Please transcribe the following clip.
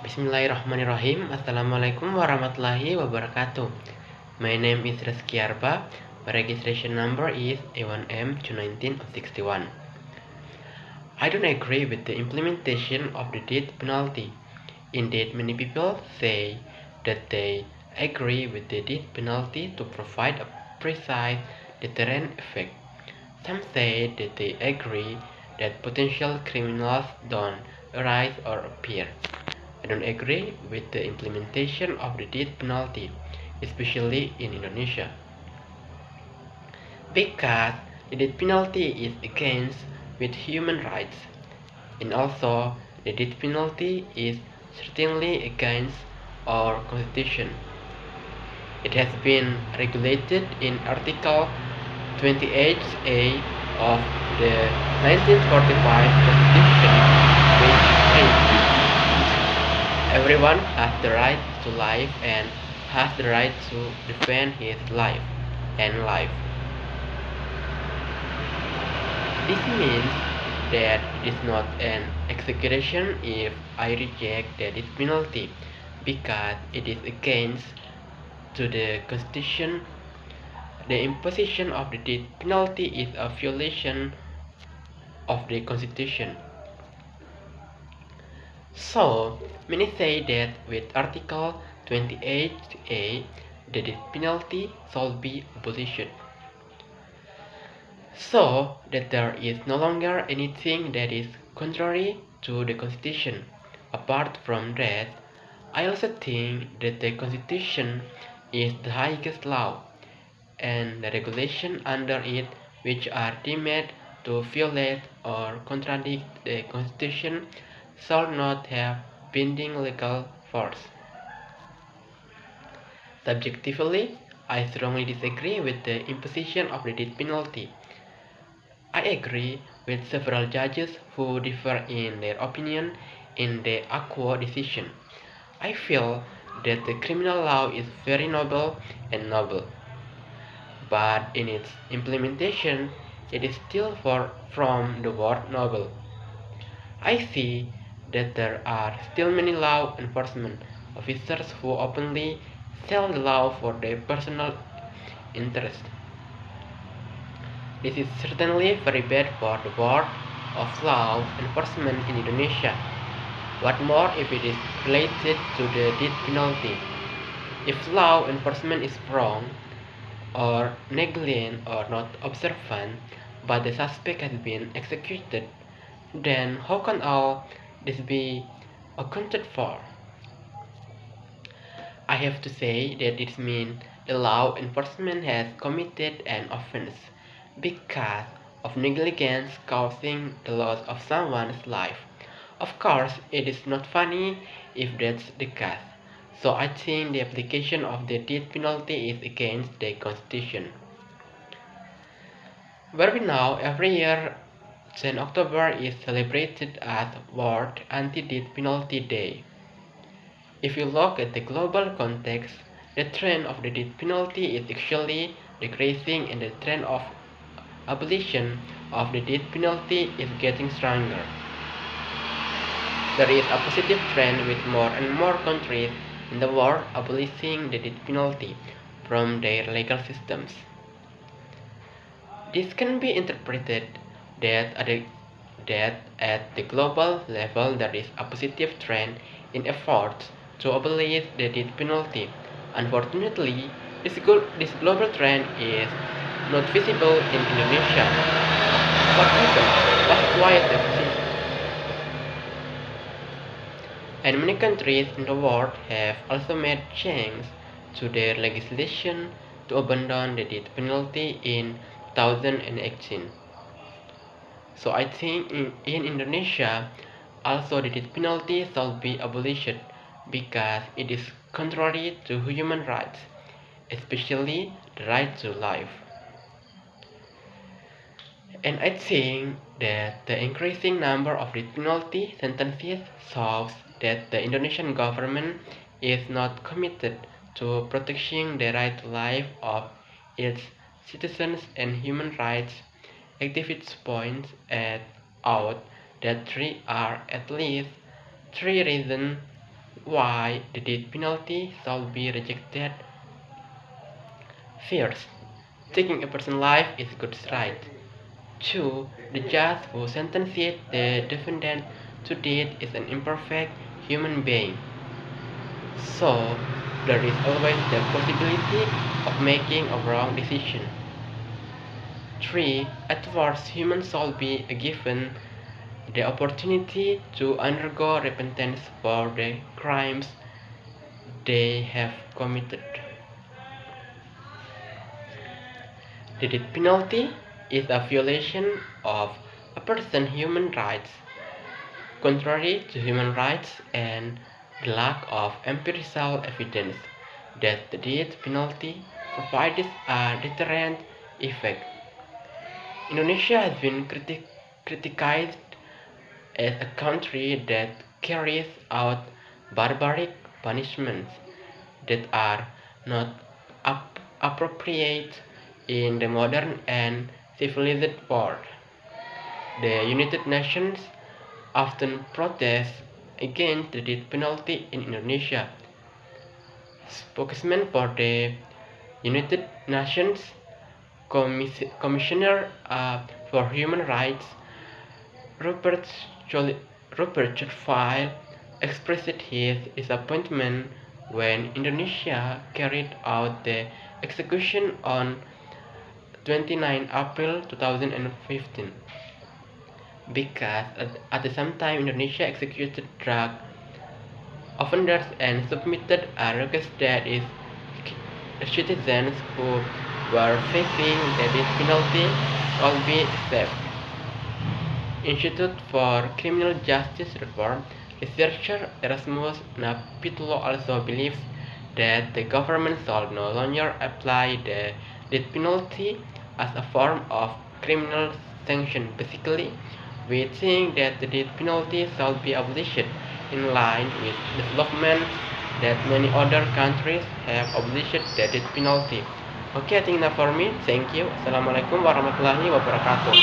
Bismillahirrahmanirrahim. Assalamualaikum warahmatullahi wabarakatuh. My name is Reski Arba. My registration number is A1M21961. I don't agree with the implementation of the death penalty. Indeed, many people say that they agree with the death penalty to provide a precise deterrent effect. Some say that they agree that potential criminals don't arise or appear. I don't agree with the implementation of the death penalty, especially in Indonesia, because the death penalty is against with human rights, and also the death penalty is certainly against our constitution. It has been regulated in Article 28A of the 1945 Constitution, which states everyone has the right to life and has the right to defend his life and life. This means that it is not an execution if I reject the death penalty because it is against to the Constitution. The imposition of the death penalty is a violation of the Constitution. So, many say that with Article 28A, the death penalty shall be abolished, so that there is no longer anything that is contrary to the Constitution. Apart from that, I also think that the Constitution is the highest law, and the regulations under it which are deemed to violate or contradict the Constitution shall not have binding legal force. Subjectively, I strongly disagree with the imposition of the death penalty. I agree with several judges who differ in their opinion in the Aqua decision. I feel that the criminal law is very noble and noble, but in its implementation, it is still far from the word noble. I see that there are still many law enforcement officers who openly sell the law for their personal interest. This is certainly very bad for the work of law enforcement in Indonesia. What more if it is related to the death penalty? If law enforcement is wrong, or negligent, or not observant, but the suspect has been executed, then how can all this be accounted for? I have to say that it means the law enforcement has committed an offense because of negligence causing the loss of someone's life. Of course, it is not funny if that's the case. So I think the application of the death penalty is against the Constitution. Where we now, every year, 10 October is celebrated as World Anti-Death Penalty Day. If you look at the global context, the trend of the death penalty is actually decreasing and the trend of abolition of the death penalty is getting stronger. There is a positive trend with more and more countries in the world abolishing the death penalty from their legal systems. This can be interpreted that at the global level there is a positive trend in efforts to abolish the death penalty. Unfortunately, this global trend is not visible in Indonesia. What happened? Was quiet deficit. And many countries in the world have also made changes to their legislation to abandon the death penalty in 2018. So I think in Indonesia also the death penalty shall be abolished because it is contrary to human rights, especially the right to life. And I think that the increasing number of death penalty sentences shows that the Indonesian government is not committed to protecting the right to life of its citizens and human rights activists point out that there are at least three reasons why the death penalty shall be rejected. First, taking a person's life is God's right. Two, the judge who sentenced the defendant to death is an imperfect human being. So, there is always the possibility of making a wrong decision. 3. At worst, humans shall be given the opportunity to undergo repentance for the crimes they have committed. The death penalty is a violation of a person's human rights, contrary to human rights and the lack of empirical evidence that the death penalty provides a deterrent effect. Indonesia has been criticized as a country that carries out barbaric punishments that are not appropriate in the modern and civilized world. The United Nations often protests against the death penalty in Indonesia. Spokesman for the United Nations Commissioner for Human Rights Rupert Schutzfeld expressed his disappointment when Indonesia carried out the execution on 29 April 2015 because at the same time Indonesia executed drug offenders and submitted a request that its citizens who were facing the death penalty will be saved. Institute for Criminal Justice Reform researcher Erasmus Napitlo also believes that the government shall no longer apply the death penalty as a form of criminal sanction. Basically, we think that the death penalty shall be abolished in line with development that many other countries have abolished the death penalty. Okay, I think enough for me. Thank you. Assalamualaikum warahmatullahi wabarakatuh.